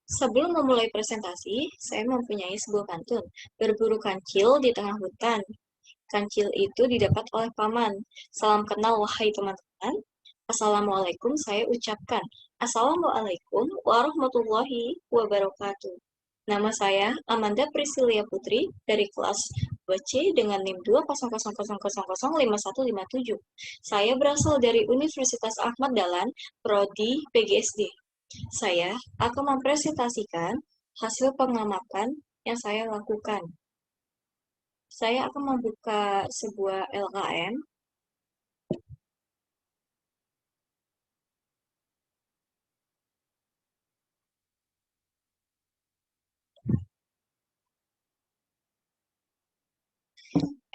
Sebelum memulai presentasi, saya mempunyai sebuah pantun. Berburu kancil di tengah hutan. Kancil itu didapat oleh paman. Salam kenal wahai teman-teman. Assalamualaikum saya ucapkan. Assalamualaikum warahmatullahi wabarakatuh. Nama saya Amanda Priscilia Putri dari kelas 2C dengan NIM 20000005157. Saya berasal dari Universitas Ahmad Dahlan, Prodi PGSD. Saya akan mempresentasikan hasil pengamatan yang saya lakukan. Saya akan membuka sebuah LKM.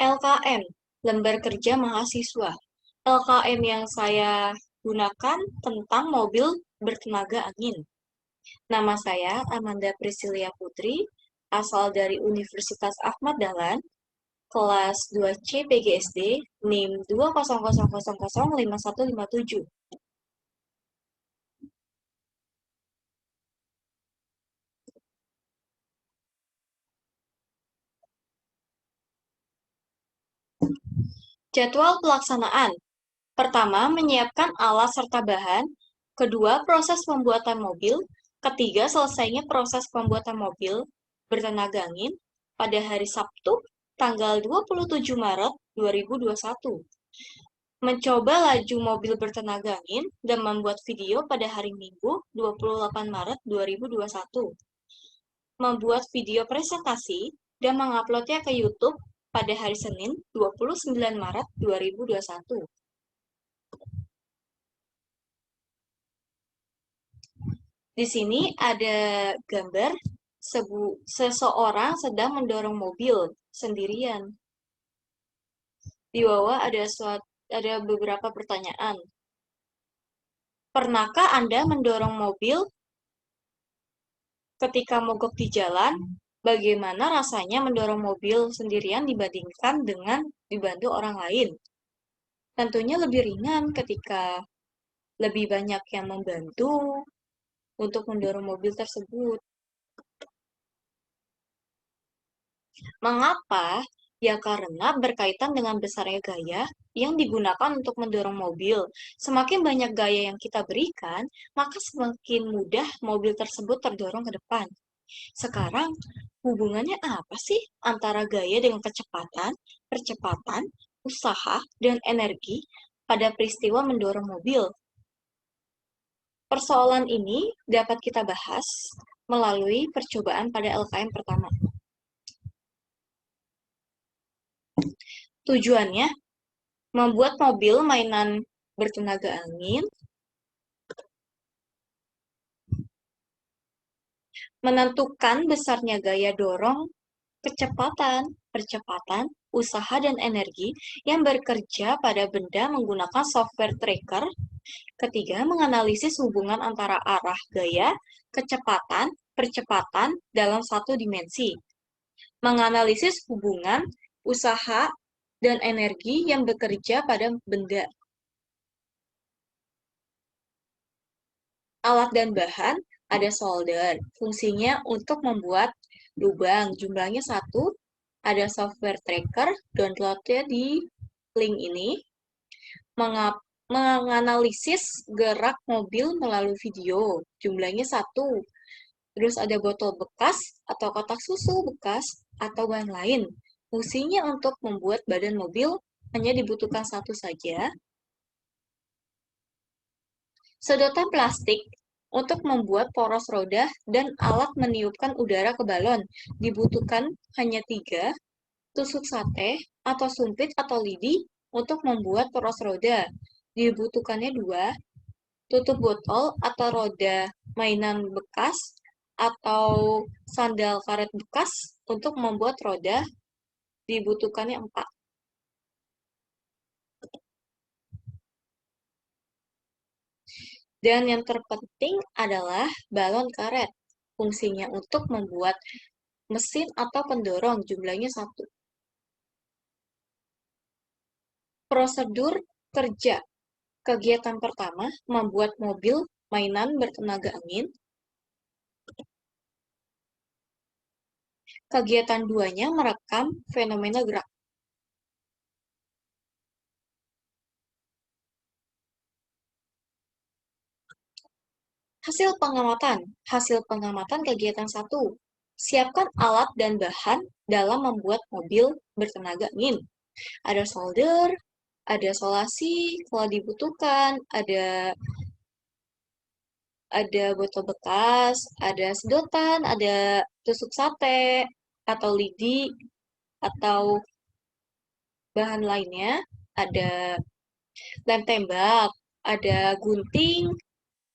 LKM, Lembar Kerja Mahasiswa. LKM yang saya gunakan tentang mobil bertenaga angin. Nama saya Amanda Priscilia Putri, asal dari Universitas Ahmad Dahlan, kelas 2C PGSD, NIM 200005157. Jadwal pelaksanaan. Pertama, menyiapkan alat serta bahan. Kedua, proses pembuatan mobil. Ketiga, selesainya proses pembuatan mobil bertenaga angin pada hari Sabtu, tanggal 27 Maret 2021. Mencoba laju mobil bertenaga angin dan membuat video pada hari Minggu, 28 Maret 2021. Membuat video presentasi dan menguploadnya ke YouTube pada hari Senin, 29 Maret 2021. Di sini ada gambar seseorang sedang mendorong mobil sendirian. Di bawah ada beberapa pertanyaan. Pernahkah Anda mendorong mobil ketika mogok di jalan? Bagaimana rasanya mendorong mobil sendirian dibandingkan dengan dibantu orang lain? Tentunya lebih ringan ketika lebih banyak yang membantu untuk mendorong mobil tersebut. Mengapa? Ya karena berkaitan dengan besarnya gaya yang digunakan untuk mendorong mobil. Semakin banyak gaya yang kita berikan, maka semakin mudah mobil tersebut terdorong ke depan. Sekarang, hubungannya apa sih antara gaya dengan kecepatan, percepatan, usaha, dan energi pada peristiwa mendorong mobil? Persoalan ini dapat kita bahas melalui percobaan pada LKM pertama. Tujuannya, membuat mobil mainan bertenaga angin, menentukan besarnya gaya dorong, kecepatan, percepatan, usaha, dan energi yang bekerja pada benda menggunakan software tracker. Ketiga, menganalisis hubungan antara arah gaya, kecepatan, percepatan dalam satu dimensi. Menganalisis hubungan, usaha, dan energi yang bekerja pada benda. Alat dan bahan, ada solder. Fungsinya untuk membuat lubang. Jumlahnya 1. Ada software tracker, downloadnya di link ini. Menganalisis gerak mobil melalui video. Jumlahnya 1. Terus ada botol bekas atau kotak susu bekas atau bahan lain. Fungsinya untuk membuat badan mobil hanya dibutuhkan 1 saja. Sedotan plastik untuk membuat poros roda dan alat meniupkan udara ke balon. Dibutuhkan hanya 3. Tusuk sate atau sumpit atau lidi untuk membuat poros roda. Dibutuhkannya 2. Tutup botol atau roda mainan bekas atau sandal karet bekas untuk membuat roda. Dibutuhkannya 4. Dan yang terpenting adalah balon karet. Fungsinya untuk membuat mesin atau pendorong, jumlahnya 1. Prosedur kerja. Kegiatan pertama, membuat mobil mainan bertenaga angin. Kegiatan duanya merekam fenomena gerak. Hasil pengamatan. Hasil pengamatan kegiatan 1. Siapkan alat dan bahan dalam membuat mobil bertenaga angin. Ada solder, ada solasi kalau dibutuhkan, ada botol bekas, ada sedotan, ada tusuk sate, atau lidi, atau bahan lainnya, ada lem tembak, ada gunting,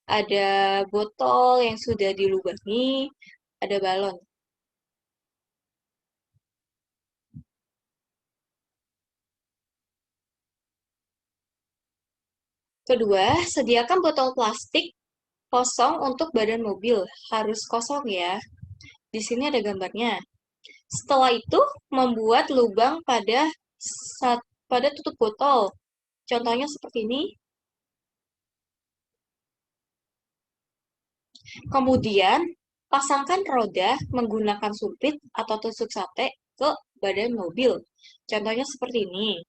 ada botol yang sudah dilubangi, ada balon. Kedua, sediakan botol plastik kosong untuk badan mobil. Harus kosong ya. Di sini ada gambarnya. Setelah itu, membuat lubang pada tutup botol. Contohnya seperti ini. Kemudian, pasangkan roda menggunakan sumpit atau tusuk sate ke badan mobil. Contohnya seperti ini.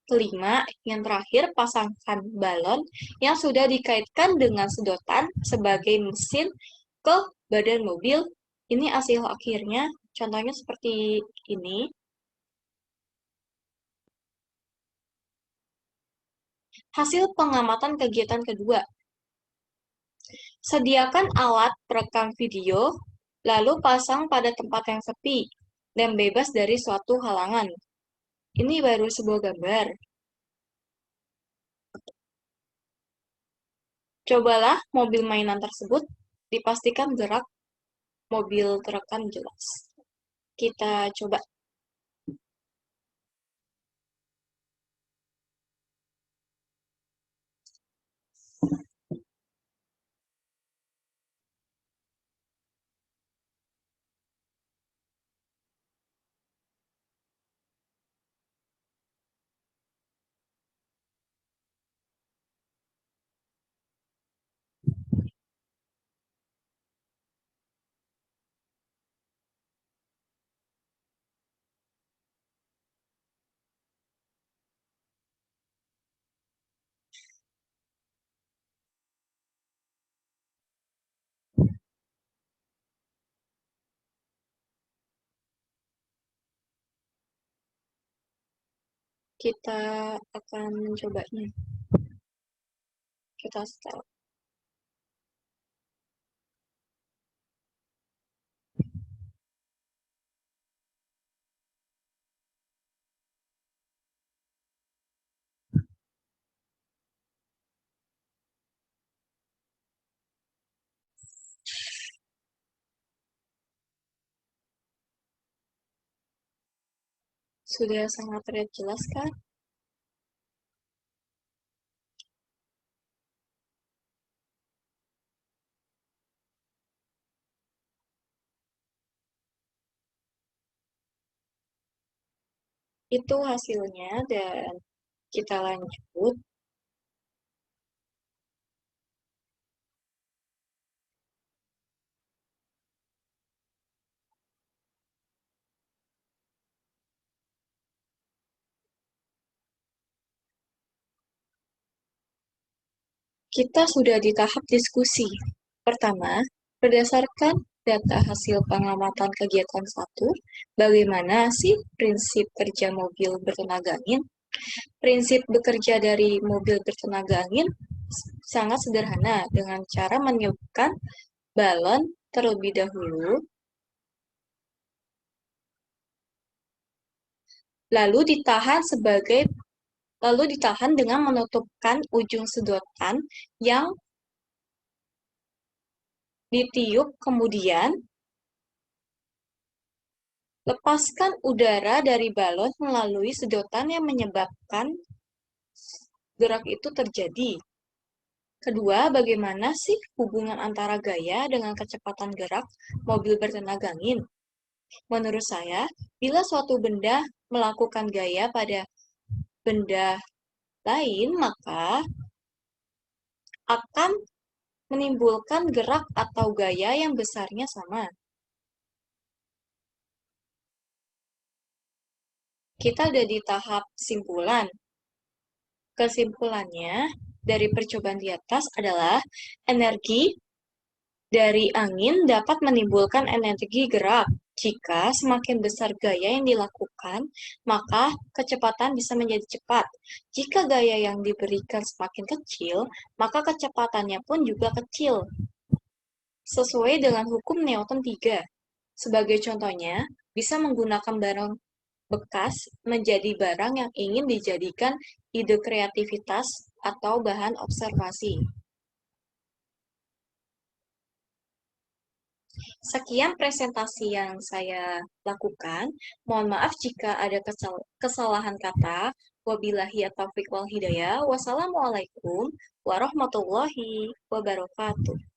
Kelima, yang terakhir, pasangkan balon yang sudah dikaitkan dengan sedotan sebagai mesin ke badan mobil. Ini hasil akhirnya, contohnya seperti ini. Hasil pengamatan kegiatan kedua. Sediakan alat perekam video, lalu pasang pada tempat yang sepi dan bebas dari suatu halangan. Ini baru sebuah gambar. Cobalah mobil mainan tersebut, dipastikan gerak mobil terekam jelas. Kita coba. Kita akan mencobanya. Kita setel. Sudah sangat terlihat jelas kan? Itu hasilnya dan kita lanjut. Kita sudah di tahap diskusi. Pertama, berdasarkan data hasil pengamatan kegiatan 1, bagaimana sih prinsip kerja mobil bertenaga angin? Prinsip bekerja dari mobil bertenaga angin sangat sederhana dengan cara meniupkan balon terlebih dahulu, lalu ditahan dengan menutupkan ujung sedotan yang ditiup, kemudian lepaskan udara dari balon melalui sedotan yang menyebabkan gerak itu terjadi. Kedua, bagaimana sih hubungan antara gaya dengan kecepatan gerak mobil bertenaga angin? Menurut saya, bila suatu benda melakukan gaya pada benda lain, maka akan menimbulkan gerak atau gaya yang besarnya sama. Kita udah di tahap simpulan. Kesimpulannya, dari percobaan di atas adalah energi dari angin dapat menimbulkan energi gerak. Jika semakin besar gaya yang dilakukan, maka kecepatan bisa menjadi cepat. Jika gaya yang diberikan semakin kecil, maka kecepatannya pun juga kecil. Sesuai dengan hukum Newton 3. Sebagai contohnya, bisa menggunakan barang bekas menjadi barang yang ingin dijadikan ide kreativitas atau bahan observasi. Sekian presentasi yang saya lakukan. Mohon maaf jika ada kesalahan kata. Wabillahi taufiq wal hidayah. Wassalamualaikum warahmatullahi wabarakatuh.